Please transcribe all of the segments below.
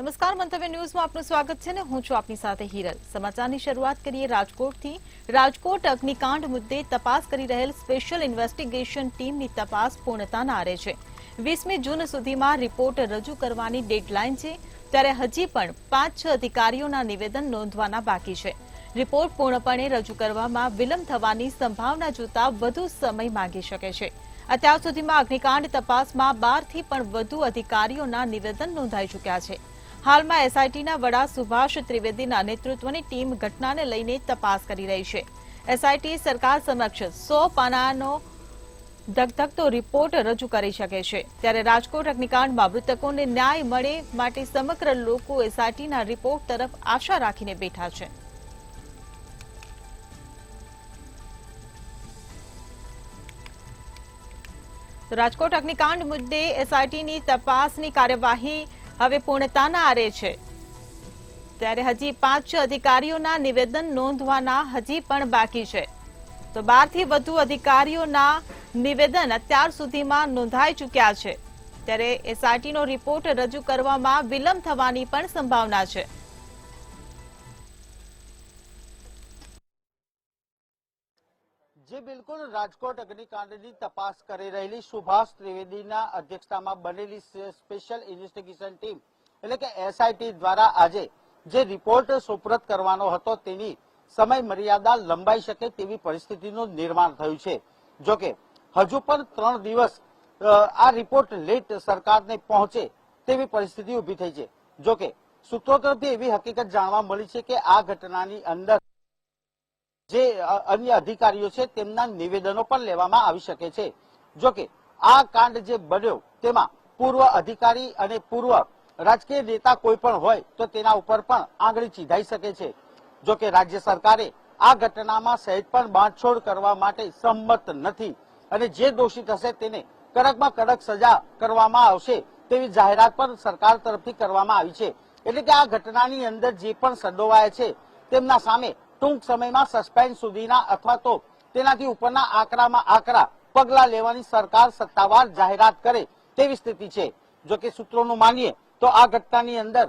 નમસ્કાર, મંતવ્ય ન્યૂઝમાં આપનું સ્વાગત છે ને હું છું આપની સાથે હિરલ। સમાચારની શરૂઆત કરીએ રાજકોટથી। રાજકોટ અગ્નિકાંડ મુદ્દે તપાસ કરી રહેલ સ્પેશિયલ ઇન્વેસ્ટિગેશન ટીમની તપાસ પૂર્ણતાના આરે છે। 20મી જૂન સુધીમાં રિપોર્ટ રજૂ કરવાની ડેડલાઇન છે, ત્યારે હજી પણ 5-6 અધિકારીઓના નિવેદન નોંધવાના બાકી છે। રિપોર્ટ પૂર્ણપણે રજૂ કરવામાં વિલંબ થવાની સંભાવના જોતા વધુ સમય માંગી શકે છે। અત્યાર સુધીમાં અગ્નિકાંડ તપાસમાં 12થી પણ વધુ અધિકારીઓના નિવેદન નોંધાઈ ચૂક્યા છે। હાલમાં એસઆઈટીના વડા સુભાષ ત્રિવેદીના નેતૃત્વની ટીમ ઘટનાને લઈને તપાસ કરી રહી છે। એસઆઈટી સરકાર સમક્ષ 100 પાનાનો ધગધગતો રિપોર્ટ રજૂ કરી શકે છે, ત્યારે રાજકોટ અગ્નિકાંડમાં મૃતકોને ન્યાય મળે માટે સમગ્ર લોકો એસઆઈટીના રિપોર્ટ તરફ આશા રાખીને બેઠા છે। રાજકોટ અગ્નિકાંડ મુદ્દે એસઆઈટીની તપાસની કાર્યવાહી હવે પૂર્ણતાના આરે છે, ત્યારે હજી 5 અધિકારીઓના નિવેદન નોંધવાના હજી પણ બાકી છે। તો 12થી વધુ અધિકારીઓના નિવેદન અત્યાર સુધીમાં નોંધાઈ ચૂક્યા છે, ત્યારે એસઆઈટીનો રિપોર્ટ રજૂ કરવામાં વિલંબ થવાની પણ સંભાવના છે। જે બિલકુલ રાજકોટ અગ્નિકાંડની તપાસ કરી રહેલી સુભાષ ત્રિવેદીના અધ્યક્ષતામાં બનેલી સ્પેશિયલ ઇન્વેસ્ટિગેશન ટીમ એટલે કે એસઆઈટી દ્વારા આજે જે રિપોર્ટ સુપ્રત કરવાનો હતો તેની સમય મર્યાદા લંબાઈ શકે તેવી પરિસ્થિતિનું નિર્માણ થયું છે। જોકે હજુ પણ 3 દિવસ આ રિપોર્ટ લેટ સરકારને પહોંચે તેવી પરિસ્થિતિ ઊભી થઈ છે। જોકે સૂત્રો તરફથી એવી હકીકત જાણવા મળી છે કે આ ઘટનાની અંદર જે અન્ય અધિકારીઓ છે તેમના નિવેદનો પણ લેવામાં આવી શકે છે। જોકે આ કાંડ જે બન્યો તેમાં પૂર્વ અધિકારી અને પૂર્વ રાજકીય નેતા કોઈ પણ હોય તો તેના ઉપર પણ આંગળી ચીંધાઈ શકે છે। જોકે રાજ્ય સરકારે આ ઘટનામાં સહેજ પણ બાંધછોડ કરવા માટે સંમત નથી અને જે દોષિત હશે તેને કડકમાં કડક સજા કરવામાં આવશે તેવી જાહેરાત પણ સરકાર તરફથી કરવામાં આવી છે। એટલે કે આ ઘટનાની અંદર જે પણ સંડોવાયા છે તેમના સામે ટૂંક સમયમાં સસ્પેન્ડ સુધીના અથવા તો તેનાથી ઉપરના આકરા પગલા લેવાની સરકાર સત્તાવાર જાહેરાત કરે તેવી સ્થિતિ છે। જો કે સૂત્રોનું માનીએ તો આ ઘટનાની અંદર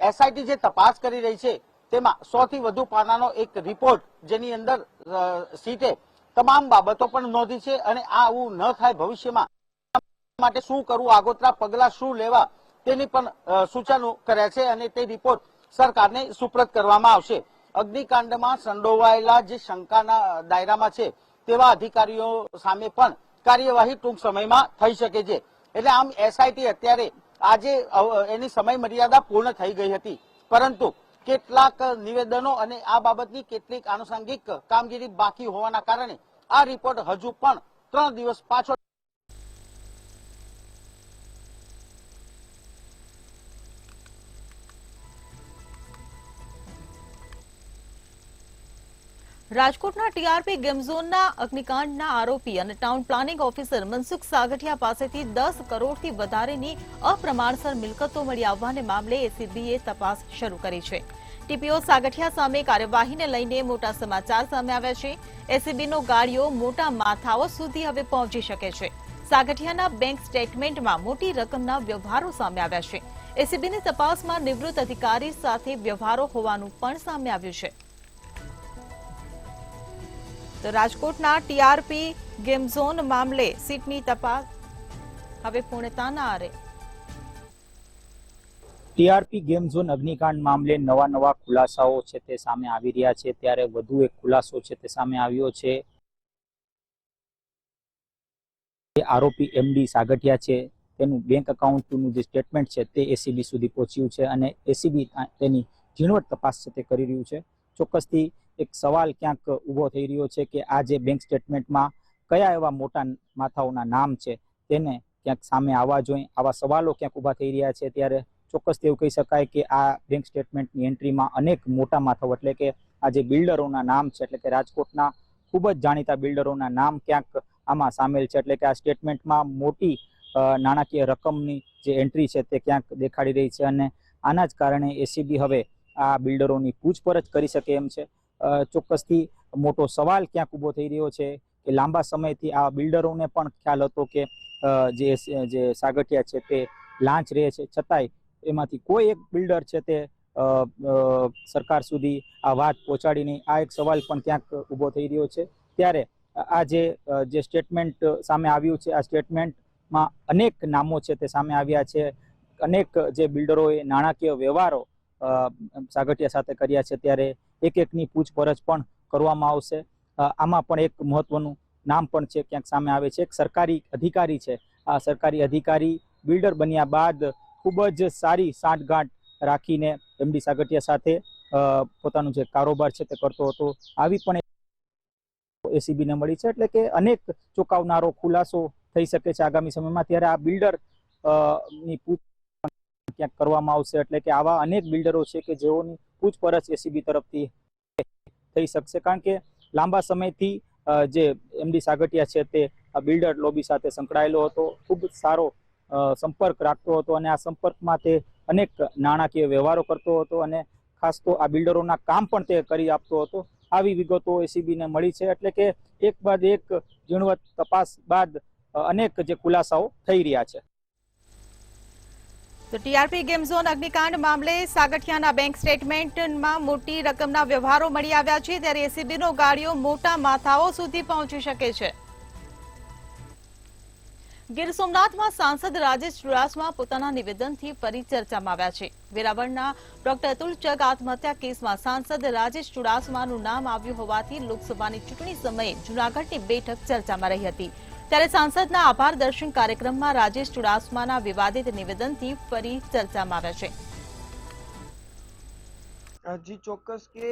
એસઆઈટી જે તપાસ કરી રહી છે તેમાં 100 થી વધુ પાનાનો એક રિપોર્ટ જેની અંદર સીટે તમામ બાબતો પણ નોંધી છે અને આવું ન થાય ભવિષ્યમાં માટે શું કરવું, આગોતરા પગલા શું લેવા તેની પણ સૂચનો કર્યા છે અને તે રિપોર્ટ સરકારને સુપ્રત કરવામાં આવશે। અગ્નિકાંડમાં સંડોવાયેલા જે શંકાના દાયરામાં છે તેવા અધિકારીઓ સામે પણ કાર્યવાહી ટૂંક સમયમાં થઈ શકે છે। એટલે આમ એસઆઈટી અત્યારે આજે એની સમય મર્યાદા પૂર્ણ થઈ ગઈ હતી, પરંતુ કેટલાક નિવેદનો અને આ બાબતની કેટલીક આનુષંગિક કામગીરી બાકી હોવાના કારણે આ રિપોર્ટ હજુ પણ 3 દિવસ પાછો રાજકોટના ટીઆરપી ગેમ ઝોનના અગ્નિકાંડના આરોપી અને town planning officer Mansukh Sagathiya પાસેથી 10 કરોડથી વધારેની અપ્રમાણસર મિલકતો મળી આવવાને મામલે એસીબીએ તપાસ શરૂ કરી છે। ટીપીઓ સાગઠિયા સામે કાર્યવાહીને લઈને મોટા સમાચાર સામે આવ્યા છે। એસીબીનો ગાડીઓ મોટા માથાઓ સુધી હવે પહોંચી શકે છે। સાગઠિયાના બેંક સ્ટેટમેન્ટમાં મોટી રકમના વ્યવહારો સામે આવ્યા છે। એસીબીની તપાસમાં નિવૃત્ત અધિકારી સાથે વ્યવહારો હોવાનું પણ સામે આવ્યું છે। તો રાજકોટના ટીઆરપી ગેમ ઝોન મામલે સીટની તપાસ હવે પૂર્ણતાના આરે। ટીઆરપી ગેમ ઝોન અગ્નિકાંડ મામલે નવા ખુલાસાઓ છે તે સામે આવી રહ્યા છે, ત્યારે વધુ એક ખુલાસો છે તે સામે આવ્યો છે। આરોપી એમડી સાગઠિયા છે તેનું બેંક એકાઉન્ટનું જે સ્ટેટમેન્ટ છે તે એસીબી સુધી પહોંચ્યું છે અને એસીબી તેની ઝીણવટ તપાસ છે તે કરી રહ્યું છે। ચોક્કસથી એક સવાલ ક્યાંક ઊભો થઈ રહ્યો છે કે આ જે બેંક સ્ટેટમેન્ટમાં કયા એવા મોટા માથાઓના નામ છે તેને ક્યાંક સામે આવવા જોઈએ, આવા સવાલો ક્યાંક ઊભા થઈ રહ્યા છે। ત્યારે ચોક્કસથી એવું કહી શકાય કે આ બેંક સ્ટેટમેન્ટની એન્ટ્રીમાં અનેક મોટા માથાઓ એટલે કે આ જે બિલ્ડરોના નામ છે, એટલે કે રાજકોટના ખૂબ જ જાણીતા બિલ્ડરોના નામ ક્યાંક આમાં સામેલ છે। એટલે કે આ સ્ટેટમેન્ટમાં મોટી નાણાકીય રકમની જે એન્ટ્રી છે તે ક્યાંક દેખાડી રહી છે અને આના જ કારણે એસીબી હવે આ બિલ્ડરોની પૂછપરછ કરી શકે એમ છે। ચોક્કસથી મોટો સવાલ ક્યાંક ઊભો થઈ રહ્યો છે કે લાંબા સમયથી આ બિલ્ડરોને પણ ખ્યાલ હતો કે જે સાગઠિયા છે તે લાંચ રહે છે, છતાંય એમાંથી કોઈ એક બિલ્ડર છે તે સરકાર સુધી આ વાત પહોંચાડી નહીં. આ એક સવાલ પણ ક્યાંક ઊભો થઈ રહ્યો છે. ત્યારે આ જે સ્ટેટમેન્ટ સામે આવ્યું છે, આ સ્ટેટમેન્ટમાં અનેક નામો છે તે સામે આવ્યા છે. અનેક જે બિલ્ડરોએ નાણાકીય વ્યવહારો સાગઠિયા સાથે કર્યા છે, ત્યારે એક એકની પૂછપરછ પણ કરવામાં આવશે. આમાં પણ એક મહત્વનું નામ પણ છે ક્યાંક સામે આવે છે. એક સરકારી અધિકારી છે. આ સરકારી અધિકારી બિલ્ડર બન્યા બાદ ખૂબ જ સારી સાંઠગાંઠ રાખીને એમડી સાગઠિયા સાથે પોતાનું જે કારોબાર છે તે કરતો હતો. આવી પણ એસીબીને મળી છે. એટલે કે અનેક ચોંકાવનારો ખુલાસો થઈ શકે છે આગામી સમયમાં. ત્યારે આ બિલ્ડર ની ક્યાંક કરવામાં આવશે. એટલે કે આવા અનેક બિલ્ડરો છે કે જેઓની પૂછપરછ એસીબી તરફથી થઈ શકશે. કારણ કે લાંબા સમયથી જે એમડી સાગઠિયા છે તે આ બિલ્ડર લોબી સાથે સંકળાયેલો હતો. ખૂબ સારો સંપર્ક રાખતો હતો અને આ સંપર્કમાં તે અનેક નાણાકીય વ્યવહારો કરતો હતો અને ખાસ તો આ બિલ્ડરોના કામ પણ તે કરી આપતો હતો. આવી વિગતો એસીબીને મળી છે. એટલે કે એક બાદ એક ઝીણવટ તપાસ બાદ અનેક જે ખુલાસાઓ થઈ રહ્યા છે. તો ટીઆરપી ગેમ ઝોન અગ્નિકાંડ મામલે સાગઠિયાના બેંક સ્ટેટમેન્ટમાં મોટી રકમના વ્યવહારો મળી આવ્યા છે. ત્યારે એસીબીનો ગાડીઓ મોટા માથાઓ સુધી પહોંચી શકે છે. ગીર સોમનાથમાં સાંસદ રાજેશ ચુડાસમા પોતાના નિવેદનથી ફરી ચર્ચામાં આવ્યા છે. વેરાવળના ડોક્ટર અતુલ ચગ આત્મહત્યા કેસમાં સાંસદ રાજેશ ચુડાસમાનું નામ આવ્યું હોવાથી લોકસભાની ચૂંટણી સમયે જૂનાગઢની બેઠક ચર્ચામાં રહી હતી. ત્યારે સાંસદના આભાર દર્શન કાર્યક્રમમાં રાજેશ ચુડાસમાના વિવાદિત નિવેદનથી ફરી ચર્ચામાં આવ્યા છે. જી ચોક્કસ કે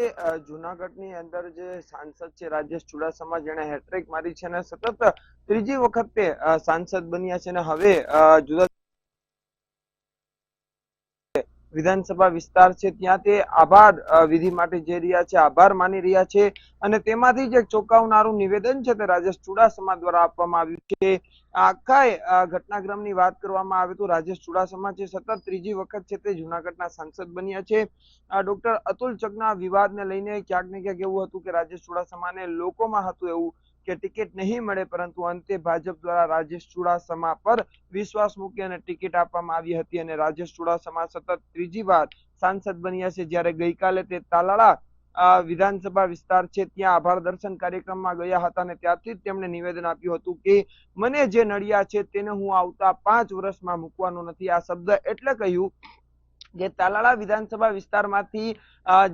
જૂનાગઢની અંદર જે સાંસદ છે રાજેશ ચુડાસમા, જેને હેટ્રિક મારી છે અને સતત ત્રીજી વખતે સાંસદ બન્યા છે અને હવે જુદા વિધાનસભા વિસ્તાર છે ત્યાં તે આભાર વિધિ માટે જઈ રહ્યા છે, આભાર માની રહ્યા છે. અને તેમાંથી જે ચોંકાવનારું નિવેદન છે તે રાજેશ ચુડાસમા દ્વારા આપવામાં આવ્યું છે. આખા ઘટનાક્રમની વાત કરવામાં આવે તો રાજેશ ચુડાસમા છે સતત ત્રીજી વખત છે તે જૂનાગઢના સાંસદ બન્યા છે. ડોક્ટર અતુલ ચગના વિવાદને લઈને ક્યાંક ને ક્યાંક એવું હતું કે રાજેશ ચુડાસમાને લોકોમાં હતું એવું કે ટિકિટ નહીં મળે, પરંતુ અંતે ભાજપ દ્વારા રાજેશ ચુડાસમા પર વિશ્વાસ મૂકી અને ટિકિટ આપવામાં આવી હતી અને રાજેશ ચુડાસમા સતત ત્રીજી વાર સાંસદ બન્યા છે. જ્યારે ગઈકાલે તે તાલાળા વિધાનસભા વિસ્તાર છે ત્યાં આભાર દર્શન કાર્યક્રમમાં ગયા હતા અને ત્યારથી જ તેમણે નિવેદન આપ્યું હતું કે મને જે નડિયા છે તેને હું આવતા 5 વર્ષમાં મૂકવાનો નથી. આ શબ્દ એટલે કહ્યું કે તાલાળા વિધાનસભા વિસ્તારમાંથી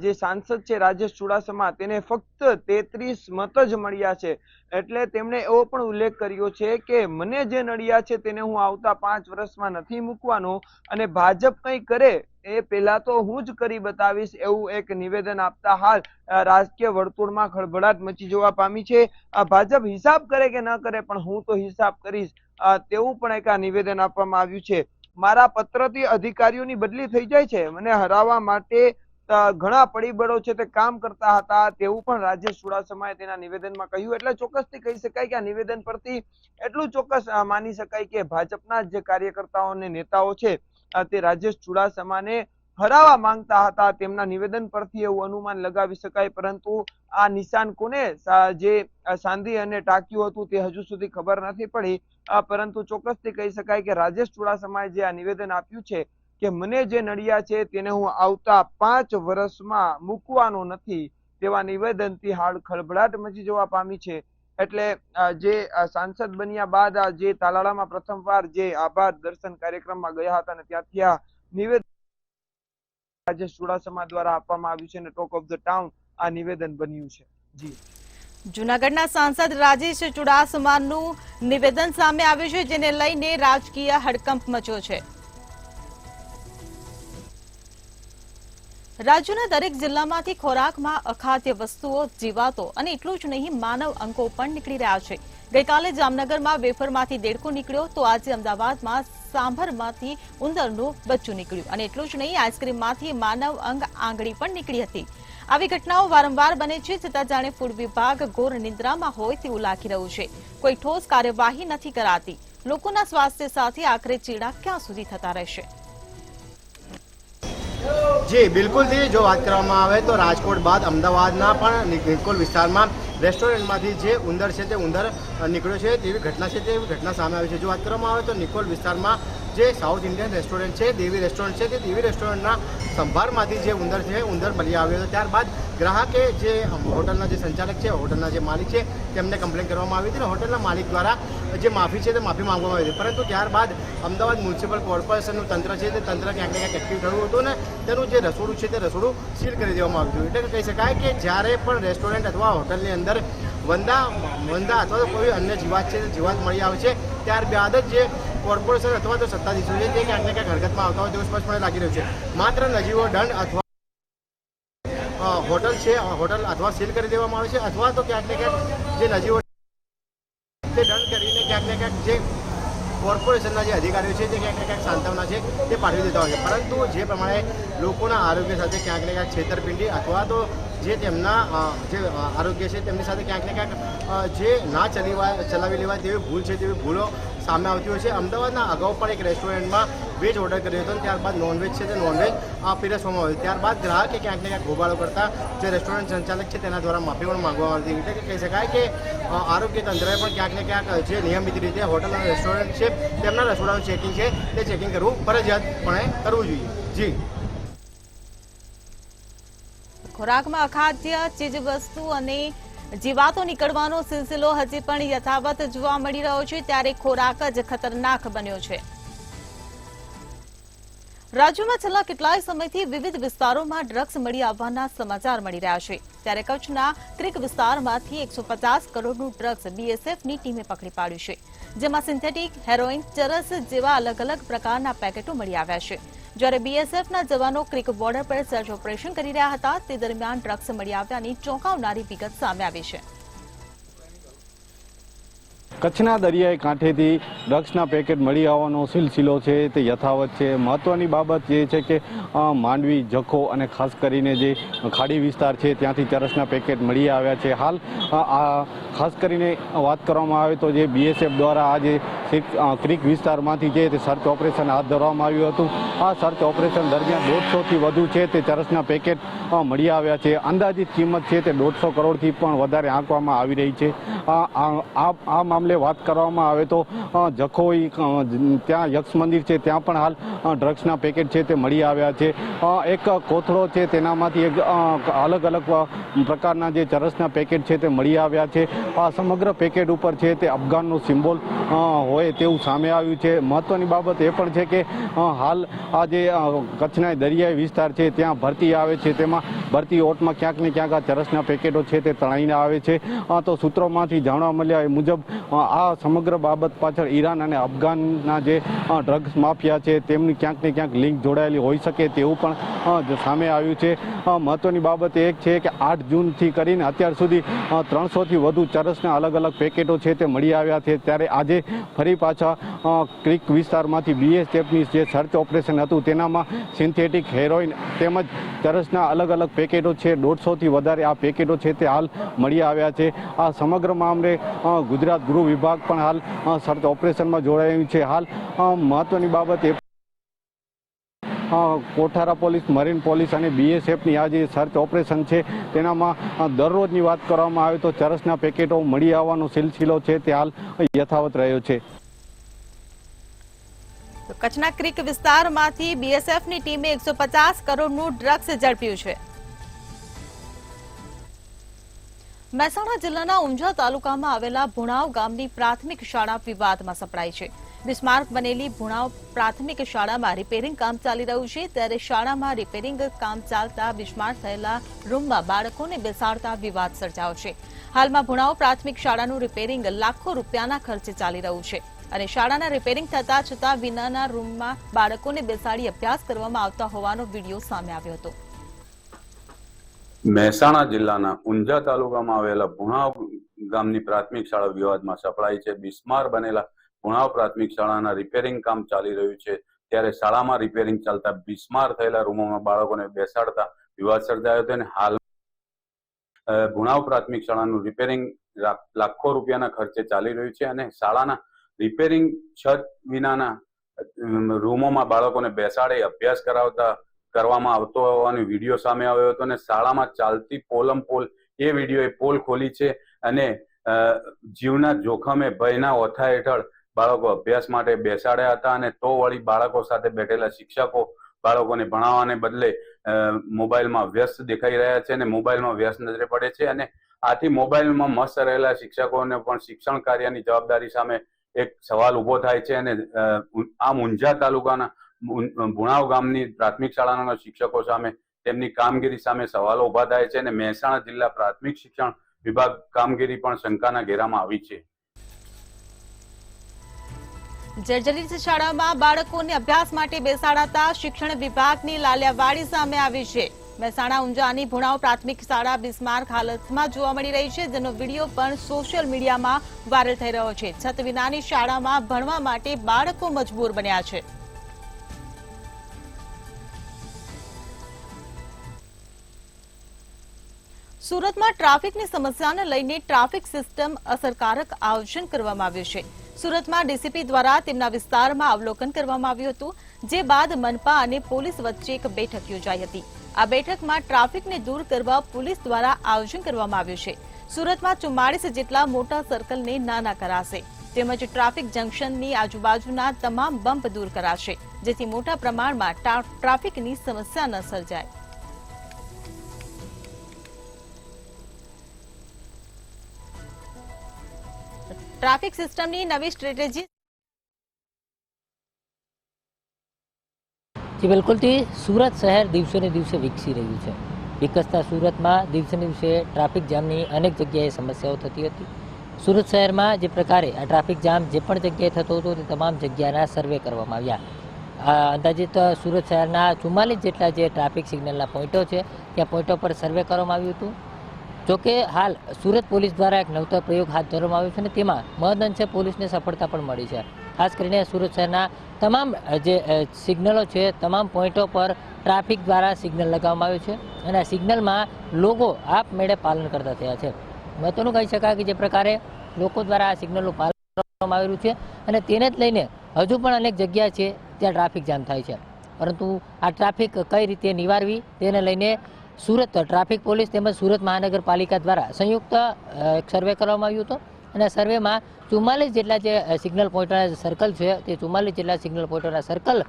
જે સાંસદ છે રાજેશ ચુડાસમા તેને ફક્ત 33 મત જ મળ્યા છે. એટલે તેમણે એવો પણ ઉલ્લેખ કર્યો છે કે મને જે નડિયા છે તેને હું આવતા 5 વર્ષમાં નથી મૂકવાનો અને ભાજપ કંઈ કરે એ પહેલા તો હું જ કરી બતાવીશ, એવું એક નિવેદન આપતા હાલ રાજકીય વર્તુળમાં ખળભળાટ મચી જવા પામી છે. ભાજપ હિસાબ કરે કે ન કરે પણ હું તો હિસાબ કરીશ, તેવું પણ એક નિવેદન આપવામાં આવ્યું છે. મારા પત્રથી અધિકારીઓની બદલી થઈ જાય છે, મને હરાવવા માટે ઘણા પરિબળો છે તે કામ કરતા હતા, તેવું પણ રાજેશ ચુડાસમાએ તેના નિવેદનમાં કહ્યું. એટલે ચોક્કસથી કહી શકાય કે આ નિવેદન પરથી એટલું ચોક્કસ માની શકાય કે ભાજપના જે કાર્યકર્તાઓ અને નેતાઓ છે તે રાજેશ ચુડાસમાને હરાવવા માંગતા હતા. તેમના નિવેદન પરથી એવું અનુમાન લગાવી શકાય. પરંતુ આ નિશાન કોને જે સાંધી અને ટાંક્યું હતું તે હજુ સુધી ખબર નથી પડી. પરંતુ ચોક્કસથી કહી શકાય કે રાજેશ ચુડાસમાએ જે આ નિવેદન આપ્યું છે કે મને જે નડિયા છે તેને હું આવતા 5 વર્ષમાં મૂકવાનો નથી, તેવા નિવેદનથી હાલ ખળભળાટ મચી જવા પામી છે. એટલે જે સાંસદ બન્યા બાદ જે તાલાળામાં પ્રથમવાર જે આભાર દર્શન કાર્યક્રમમાં ગયા હતા અને ત્યાંથી આ નિવેદન રાજેશ ચુડાસમા દ્વારા આપવામાં આવ્યું છે અને ટોક ઓફ ધ ટાઉન આ નિવેદન બન્યું છે. જી જૂનાગઢના સાંસદ રાજેશ ચુડાસમાનું નિવેદન સામે આવ્યું છે, જેને લઈને રાજકીય હડકંપ મચ્યો છે. રાજ્યના દરેક જિલ્લામાંથી ખોરાકમાં અખાદ્ય વસ્તુઓ, જીવાતો અને એટલું જ નહીં માનવ અંગો પણ નીકળી રહ્યા છે. ગઈકાલે જામનગરમાં વેફરમાંથી દેડકો નીકળ્યો તો આજે અમદાવાદમાં સાંભરમાંથી ઉંદરનું બચ્ચું નીકળ્યું અને એટલું જ નહીં આઈસ્ક્રીમમાંથી માનવ અંગ આંગળી પણ નીકળી હતી. આવી ઘટનાઓ વારંવાર બને છે, છતાં જાણે ફૂડ વિભાગ ઘોર નિંદ્રામાં હોય તેવું લાગી રહ્યું છે. કોઈ ઠોસ કાર્યવાહી નથી કરાતી. લોકોના સ્વાસ્થ્ય સાથે આખરે ચેડા ક્યાં સુધી થતા રહેશે? જી બિલકુલથી જો વાત કરવામાં આવે તો રાજકોટ બાદ અમદાવાદના પણ નિકોલ વિસ્તારમાં રેસ્ટોરન્ટમાંથી જે ઉંદર છે તે ઉંદર નીકળ્યો છે તેવી ઘટના છે, તેવી ઘટના સામે આવી છે. જો વાત કરવામાં આવે તો નિકોલ વિસ્તારમાં જે સાઉથ ઇન્ડિયન રેસ્ટોરન્ટ છે, દેવી રેસ્ટોરન્ટ છે, તે દેવી રેસ્ટોરન્ટના સંભારમાંથી જે ઉંદર છે, ઉંદર મળી આવ્યો હતો. ત્યારબાદ ગ્રાહકે જે હોટલના જે સંચાલક છે, હોટલના જે માલિક છે, તેમને કમ્પ્લેન કરવામાં આવી હતી અને હોટલના માલિક દ્વારા જે માફી છે તે માફી માંગવામાં આવી હતી. પરંતુ ત્યારબાદ અમદાવાદ મ્યુનિસિપલ કોર્પોરેશનનું તંત્ર છે તે તંત્ર ક્યાંક ને ક્યાંક એક્ટિવ થયું હતું ને તેનું જે રસોડું છે તે રસોડું સીલ કરી દેવામાં આવ્યું હતું. એટલે કહી શકાય કે જ્યારે પણ રેસ્ટોરન્ટ અથવા હોટલની અંદર વંદા અથવા તો કોઈ અન્ય જીવાત છે તે જીવાત મળી આવે છે, ત્યારબાદ જ જે કોર્પોરેશન અથવા તો સત્તાધીશો છે તે ક્યાંક ને ક્યાંક હરકતમાં આવતા હોય તેવું સ્પષ્ટપણે લાગી રહ્યું છે. માત્ર નજીવો દંડ અથવા હોટલ છે, હોટલ અથવા સીલ કરી દેવામાં આવે છે અથવા તો ક્યાંક ને ક્યાંક જે નજીવો તે દંડ કરીને ક્યાંક ને ક્યાંક જે કોર્પોરેશનના જે અધિકારીઓ છે તે ક્યાંક ને ક્યાંક સાંત્વના છે તે પાઠવી દેતા હોય છે. પરંતુ જે પ્રમાણે લોકોના આરોગ્ય સાથે ક્યાંક ને ક્યાંક છેતરપિંડી અથવા તો જે તેમના જે આરોગ્ય છે તેમની સાથે ક્યાંક ને ક્યાંક જે ના ચલાવી લેવાય તેવી ભૂલ છે, તેવી ભૂલો સામે આવતી હોય છે. અમદાવાદના અગાઉ પણ એક રેસ્ટોરન્ટમાં વેજ ઓર્ડર કર્યો હતો અને ત્યારબાદ નોનવેજ છે તે નોનવેજ પીરસવામાં આવ્યું. ત્યારબાદ ગ્રાહકે ક્યાંક ને ક્યાંક ગોબાળો કરતા જે રેસ્ટોરન્ટ સંચાલક છે તેના દ્વારા માફી પણ માંગવામાં આવી હતી. એટલે કહી શકાય કે આરોગ્ય તંત્રએ પણ ક્યાંક ને ક્યાંક જે નિયમિત રીતે હોટલ અને રેસ્ટોરન્ટ છે તેમના રસોડાનું ચેકિંગ છે તે ચેકિંગ કરવું ફરજિયાતપણે કરવું જોઈએ. જી. ખોરાકમાં અખાદ્ય ચીજવસ્તુ અને જીવાતો નીકળવાનો સિલસિલો હજી પણ યથાવત જોવા મળી રહ્યો છે, ત્યારે ખોરાક જ ખતરનાક બન્યો છે. રાજ્યમાં છેલ્લા કેટલાય સમયથી વિવિધ વિસ્તારોમાં ડ્રગ્સ મળી આવવાના સમાચાર મળી રહ્યા છે. ત્યારે કચ્છના ક્રિક વિસ્તારમાંથી 150 કરોડનું ડ્રગ્સ બીએસએફની ટીમે પકડી પાડ્યું છે, જેમાં સિન્થેટિક, હેરોઇન, ચરસ જેવા અલગ અલગ પ્રકારના પેકેટો મળી આવ્યા છે. જ્યારે બીએસએફના જવાનો ક્રિક બોર્ડર પર સર્ચ ઓપરેશન કરી રહ્યા હતા તે દરમિયાન ડ્રગ્સ મળી આવ્યાની ચોંકાવનારી વિગત સામે આવી છે. કચ્છના દરિયાઈ કાંઠેથી ડ્રગ્સના પેકેટ મળી આવવાનો સિલસિલો છે તે યથાવત છે. મહત્વની બાબત એ છે કે માંડવી, જખો અને ખાસ કરીને જે ખાડી વિસ્તાર છે ત્યાંથી ચરસના પેકેટ મળી આવ્યા છે. હાલ ખાસ કરીને વાત કરવામાં આવે તો જે બીએસએફ દ્વારા આજે ક્રિક વિસ્તારમાંથી જે સર્ચ ઓપરેશન હાથ ધરવામાં આવ્યું હતું. આ સર્ચ ઓપરેશન દરમિયાન 150થી વધુ છે તે ચરસના પેકેટ મળી આવ્યા છે. અંદાજિત કિંમત છે તે 150 કરોડથી પણ વધારે આંકવામાં આવી રહી છે. આ મામલે વાત કરવામાં આવે તો જખોઈ ત્યાં યક્ષ મંદિર છે ત્યાં પણ હાલ ડ્રગ્સના પેકેટ છે તે મળી આવ્યા છે. એક કોથળો છે તેનામાંથી એક અલગ અલગ પ્રકારના જે ચરસના પેકેટ છે તે મળી આવ્યા છે. આ સમગ્ર પેકેટ ઉપર છે તે અફઘાનનો સિમ્બોલ હોય તેવું સામે આવ્યું છે. મહત્વની બાબત એ પણ છે કે હાલ આ જે કચ્છના દરિયાઈ વિસ્તાર છે ત્યાં ભરતી આવે છે, તેમાં ભરતી ઓટમાં ક્યાંક ને ક્યાંક આ ચરસના પેકેટો છે તે તણાઈને આવે છે. તો સૂત્રોમાંથી જાણવા મળ્યા એ મુજબ આ સમગ્ર બાબત પાછળ ઈરાન અને અફઘાનના જે ડ્રગ્સ માફિયા છે તેમની ક્યાંક ને ક્યાંક લિંક જોડાયેલી હોઈ શકે તેવું પણ સામે આવ્યું છે. મહત્વની બાબત એક છે કે 8 જૂનથી કરીને અત્યાર સુધી 300થી વધુ ચરસના અલગ અલગ પેકેટો છે તે મળી આવ્યા છે. ત્યારે આજે ફરી પાછા ક્રિક વિસ્તારમાંથી બીએસએફની જે સર્ચ ઓપરેશન હતું તેનામાં સિન્થેટિક, હેરોઇન તેમજ ચરસના અલગ અલગ પેકેટો છે 150થી વધારે આ પેકેટો છે તે હાલ મળી આવ્યા છે. આ સમગ્ર મામલે ગુજરાત ગૃહ વિભાગ પણ હાલ સર્ચ ઓપરેશનમાં જોડાયું છે. હાલ મહત્વની બાબત એ કોઠારા પોલીસ, મરીન પોલીસ અને બીએસએફની આ જે સર્ચ ઓપરેશન છે તેનામાં દરરોજની વાત કરવામાં આવે તો ચરસના પેકેટો મળી આવવાનો સિલસિલો છે તે હાલ યથાવત રહ્યો છે. કચ્છના ક્રિક વિસ્તારમાંથી બીએસએફની ટીમે 150 કરોડનું ડ્રગ્સ ઝડપ્યું છે. મહેસાણા જિલ્લાના ઊંઝા તાલુકામાં આવેલા ભુણાવ ગામની પ્રાથમિક શાળા વિવાદમાં સપડાઈ છે. બિસ્માર્ક બનેલી ભુણાવ પ્રાથમિક શાળામાં રિપેરિંગ કામ ચાલી રહ્યું છે, ત્યારે શાળામાં રિપેરિંગ કામ ચાલતા બિસ્માર્ક થયેલા રૂમમાં બાળકોને બેસાડતા વિવાદ સર્જાયો છે. હાલમાં ભુણાવ પ્રાથમિક શાળાનું રિપેરિંગ લાખો રૂપિયાના ખર્ચે ચાલી રહ્યું છે અને શાળાના રિપેરિંગ થતા છતાં વિનાના રૂમમાં બાળકોને બેસાડી અભ્યાસ કરવામાં આવતા હોવાનો વિડીયો સામે આવ્યો હતો. મહેસાણા જિલ્લાના ઊંઝા તાલુકામાં આવેલા ભુણાવ ગામની પ્રાથમિક શાળા વિવાદમાં સપડાઈ છે. બિસ્માર બનેલા ભુણાવ પ્રાથમિક શાળાના રિપેરિંગ કામ ચાલી રહ્યું છે, ત્યારે શાળામાં રિપેરિંગ ચાલતા બિસ્માર થયેલા રૂમોમાં બાળકોને બેસાડતા વિવાદ સર્જાયો હતો અને હાલ ભુણાવ પ્રાથમિક શાળાનું રિપેરિંગ લાખો રૂપિયાના ખર્ચે ચાલી રહ્યું છે અને શાળાના રિપેરિંગ છત વિનાના રૂમોમાં બાળકોને બેસાડી અભ્યાસ કરવામાં આવતો હોવાનો વિડીયો સામે આવ્યો હતો અને શાળામાં ચાલતી પોલમ પોલ એ વિડીયોએ પોલ ખોલી છે અને જીવના જોખમે ભયના ઓથા હેઠળ બાળકો અભ્યાસ માટે બેસાડ્યા હતા અને તો વળી બાળકો સાથે બેઠેલા શિક્ષકો બાળકોને ભણાવવાને બદલે મોબાઈલમાં વ્યસ્ત દેખાઈ રહ્યા છે અને મોબાઈલમાં વ્યસ્ત નજરે પડે છે અને આથી મોબાઈલમાં મસ્ત રહેલા શિક્ષકોને પણ શિક્ષણ કાર્યની જવાબદારી સામે એક સવાલ ઉભો થાય છે અને આ ઊંઝા તાલુકાના ભુણાવ ગામની પ્રાથમિક શાળાના શિક્ષકો સામે તેમની કામગીરી સામે સવાલો ઉભા થાય છે અને મહેસાણા જિલ્લા પ્રાથમિક શિક્ષણ વિભાગ કામગીરી પણ શંકાના ઘેરામાં આવી છે. જર્જરિત શાળામાં બાળકોને અભ્યાસ માટે બેસાડાતા શિક્ષણ વિભાગની લાલિયાવાડી સામે આવી છે. મહેસાણા ઊંઝાની ભુણાવ પ્રાથમિક શાળા બિસ્માર્ક હાલતમાં જોવા મળી રહી છે, જેનો વિડીયો પણ સોશિયલ મીડિયામાં વાયરલ થઈ રહ્યો છે. છત વિનાની શાળામાં ભણવા માટે બાળકો મજબૂર બન્યા છે. સુરતમાં ટ્રાફિકની સમસ્યાને લઈને ટ્રાફિક સિસ્ટમ અસરકારક આયોજન કરવામાં આવ્યું છે. સુરતમાં ડીસીપી દ્વારા તેમના વિસ્તારમાં અવલોકન કરવામાં આવ્યું હતું, જે બાદ મનપા અને પોલીસ વચ્ચે એક બેઠક યોજાઈ હતી. આ બેઠકમાં ટ્રાફિકને દૂર કરવા પોલીસ દ્વારા આયોજન કરવામાં આવ્યું છે. સુરતમાં 44 જેટલા મોટા સર્કલને નાના કરાશે, તેમજ ટ્રાફિક જંકશનની આજુબાજુના તમામ બમ્પ દૂર કરાશે, જેથી મોટા પ્રમાણમાં ટ્રાફિકની સમસ્યા ન સર્જાય. ટ્રાફિક સિસ્ટમની નવી સ્ટ્રેટેજી જે બિલકુલથી સુરત શહેર દિવસે ને દિવસે વિકસી રહ્યું છે. વિકસતા સુરતમાં દિવસે ને દિવસે ટ્રાફિક જામની અનેક જગ્યાએ સમસ્યાઓ થતી હતી. સુરત શહેરમાં જે પ્રકારે આ ટ્રાફિક જામ જે પણ જગ્યાએ થતો હતો તે તમામ જગ્યાના સર્વે કરવામાં આવ્યા. અંદાજિત સુરત શહેરના 44 જેટલા જે ટ્રાફિક સિગ્નલના પોઈન્ટો છે ત્યાં પોઈન્ટો પર સર્વે કરવામાં આવ્યું હતું. જોકે હાલ સુરત પોલીસ દ્વારા એક નવતર પ્રયોગ હાથ ધરવામાં આવ્યો છે અને તેમાં મહદઅંશે પોલીસને સફળતા પણ મળી છે. ખાસ કરીને સુરત શહેરના તમામ જે સિગ્નલો છે તમામ પોઈન્ટો પર ટ્રાફિક દ્વારા સિગ્નલ લગાવવામાં આવ્યું છે અને આ સિગ્નલમાં લોકો આપમેળે પાલન કરતા થયા છે. મહત્વનું કહી શકાય કે જે પ્રકારે લોકો દ્વારા આ સિગ્નલનું પાલન કરવામાં આવેલું છે અને તેને જ લઈને હજુ પણ અનેક જગ્યા છે ત્યાં ટ્રાફિક જામ થાય છે. પરંતુ આ ટ્રાફિક કઈ રીતે નિવારવી તેને લઈને સુરત ટ્રાફિક પોલીસ તેમજ સુરત મહાનગરપાલિકા દ્વારા સંયુક્ત સર્વે કરવામાં આવ્યું હતું અને સર્વેમાં 44 જેટલા જે સિગ્નલ પોઈન્ટના સર્કલ છે તે 44 જેટલા સિગ્નલ પોઈન્ટના સર્કલ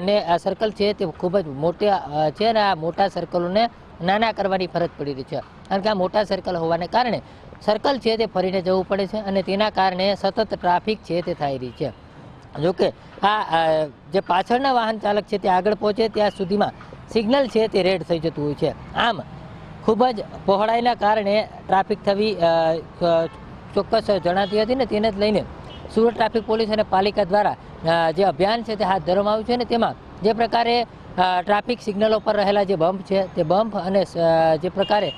ને આ સર્કલ છે તે ખૂબ જ મોટા છે અને આ મોટા સર્કલોને નાના કરવાની ફરજ પડી રહી છે. કારણ કે આ મોટા સર્કલ હોવાને કારણે સર્કલ છે તે ફરીને જવું પડે છે અને તેના કારણે સતત ટ્રાફિક છે તે થઈ રહી છે. જોકે આ જે પાછળના વાહન ચાલક છે તે આગળ પહોંચે ત્યાં સુધીમાં સિગ્નલ છે તે રેડ થઈ જતું હોય છે. આમ ખૂબ જ પહોળાઈના કારણે ટ્રાફિક થવી ચોક્કસ જણાતી હતી ને તેને જ લઈને સુરત ટ્રાફિક પોલીસ અને પાલિકા દ્વારા જે અભિયાન છે તે હાથ ધરવામાં આવ્યું છે અને તેમાં જે પ્રકારે ટ્રાફિક સિગ્નલો પર રહેલા જે બમ્પ છે તે બમ્પ અને જે પ્રકારે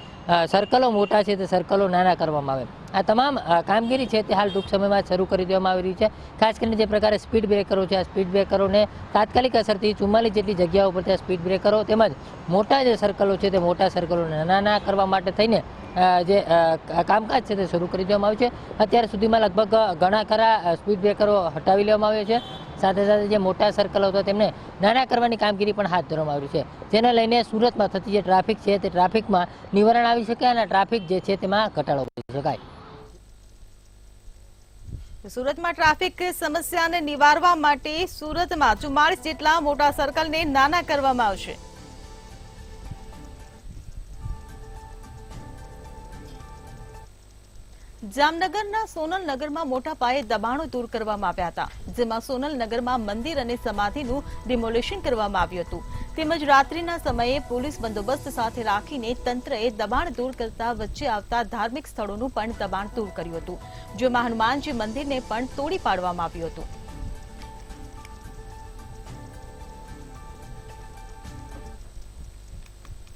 સર્કલો મોટા છે તે સર્કલો નાના કરવામાં આવે. આ તમામ કામગીરી છે તે હાલ ટૂંક સમયમાં શરૂ કરી દેવામાં આવી રહી છે. ખાસ કરીને જે પ્રકારે સ્પીડ બ્રેકરો છે આ સ્પીડ બ્રેકરોને તાત્કાલિક અસરથી 44 જેટલી જગ્યાઓ પર ત્યાં સ્પીડ બ્રેકરો તેમજ મોટા જે સર્કલો છે તે મોટા સર્કલોને નાના કરવા માટે થઈને જે કામકાજ છે તે શરૂ કરી દેવામાં આવ્યું છે. અત્યાર સુધીમાં લગભગ ઘણા ખરા સ્પીડ બ્રેકરો હટાવી લેવામાં આવ્યા છે. સાથે સાથે જે મોટા સર્કલો હતા તેમને નાના કરવાની કામગીરી પણ હાથ ધરવામાં આવી છે, જેને લઈને સુરતમાં થતી જે ટ્રાફિક છે તે ટ્રાફિકમાં નિવારણ આવી શકે અને ટ્રાફિક જે છે તેમાં ઘટાડો કરી શકાય. સુરતમાં ટ્રાફિક સમસ્યાને નિવારવા માટે સુરતમાં 44 જેટલા મોટા સર્કલને નાના કરવામાં આવશે. જામનગરના સોનલ નગરમાં મોટા પાયે દબાણો દૂર કરવામાં આવ્યા હતા, જેમાં સોનલ નગરમાં મંદિર અને સમાધિનું ડિમોલિશન કરવામાં આવ્યું હતું. તેમજ રાત્રિના સમયે પોલીસ બંદોબસ્ત સાથે રાખીને તંત્રએ દબાણ દૂર કરતા વચ્ચે આવતા ધાર્મિક સ્થળોનું પણ દબાણ દૂર કર્યું હતું, જેમાં હનુમાનજી મંદિરને પણ તોડી પાડવામાં આવ્યું હતું.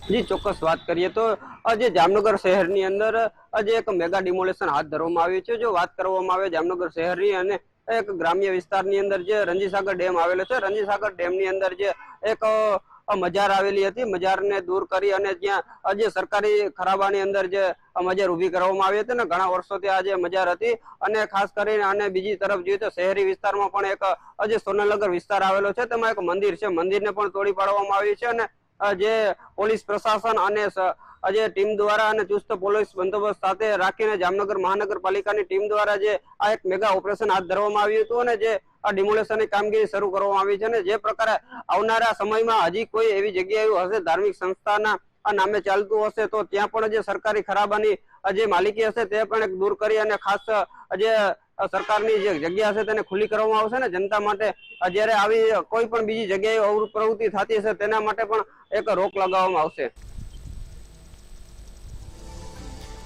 જી ચોક્કસ વાત કરીએ તો આજે જામનગર શહેરની અંદર આજે એક મેગા ડિમોલેશન હાથ ધરવામાં આવ્યું છે. જો વાત કરવામાં આવે જામનગર શહેરની અને એક ગ્રામ્ય વિસ્તારની અંદર જે રંજીસાગર ડેમ આવેલો છે, રંજીસાગર ડેમની અંદર જે એક મજાર આવેલી હતી, મજારને દૂર કરી અને ત્યાં જે સરકારી ખરાબાની અંદર જે મજાર ઊભી કરવામાં આવી હતી ને ઘણા વર્ષોથી આ જે મજાર હતી અને ખાસ કરીને અને બીજી તરફ જોઈએ તો શહેરી વિસ્તારમાં પણ એક જે સોનલનગર વિસ્તાર આવેલો છે તેમાં એક મંદિર છે, મંદિરને પણ તોડી પાડવામાં આવ્યું છે અને જે પોલીસ પ્રશાસન અને આજે ટીમ દ્વારા અને ચુસ્ત પોલીસ બંદોબસ્ત સાથે રાખીને જામનગર મહાનગરપાલિકાની ટીમ દ્વારા જે આ એક મેગા ઓપરેશન હાથ ધરવામાં આવ્યું હતું અને જે આ ડિમોલેશનની કામગીરી શરૂ કરવામાં આવી છે અને જે પ્રકારે આવનારા સમયમાં હજી કોઈ એવી જગ્યા એવું હશે ધાર્મિક સંસ્થાના આ નામે ચાલતું હશે તો ત્યાં પણ જે સરકારી ખરાબાની જે માલિકી હશે તે પણ દૂર કરી અને ખાસ જે સરકારની જે જગ્યા હશે તેને ખુલ્લી કરવામાં આવશે ને જનતા માટે જ્યારે આવી કોઈ પણ બીજી જગ્યાએ અવરોધ પ્રવૃત્તિ થતી હશે તેના માટે પણ એક રોક લગાવવામાં આવશે.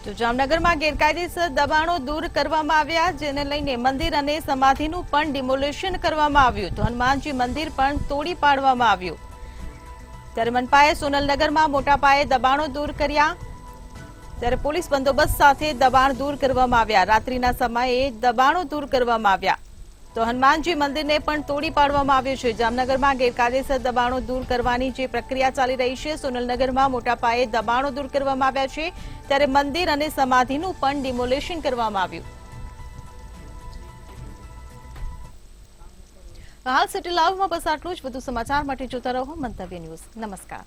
તો જામનગરમાં ગેરકાયદેસર દબાણો દૂર કરવામાં આવ્યા, જેને લઈને મંદિર અને સમાધિનું પણ ડિમોલેશન કરવામાં આવ્યું. તો હનુમાનજી મંદિર પણ તોડી પાડવામાં આવ્યું. ત્યારે મનપાએ સોનલનગરમાં મોટા પાયે દબાણો દૂર કર્યા. ત્યારે પોલીસ બંદોબસ્ત સાથે દબાણ દૂર કરવામાં આવ્યા. રાત્રિના સમયે દબાણો દૂર કરવામાં આવ્યા. તો હનુમાનજી મંદિરને પણ તોડી પાડવામાં આવ્યું છે. જામનગરમાં ગેરકાયદેસર દબાણો દૂર કરવાની જે પ્રક્રિયા ચાલી રહી છે, સોનલનગરમાં મોટા પાયે દબાણો દૂર કરવામાં આવ્યા છે. ત્યારે મંદિર અને સમાધિનું પણ ડિમોલેશન કરવામાં આવ્યું. હાલ સિટી લાઈવમાં બસ આટલું જ. વધુ સમાચાર માટે જોતા રહો મંતવ્ય ન્યૂઝ. નમસ્કાર.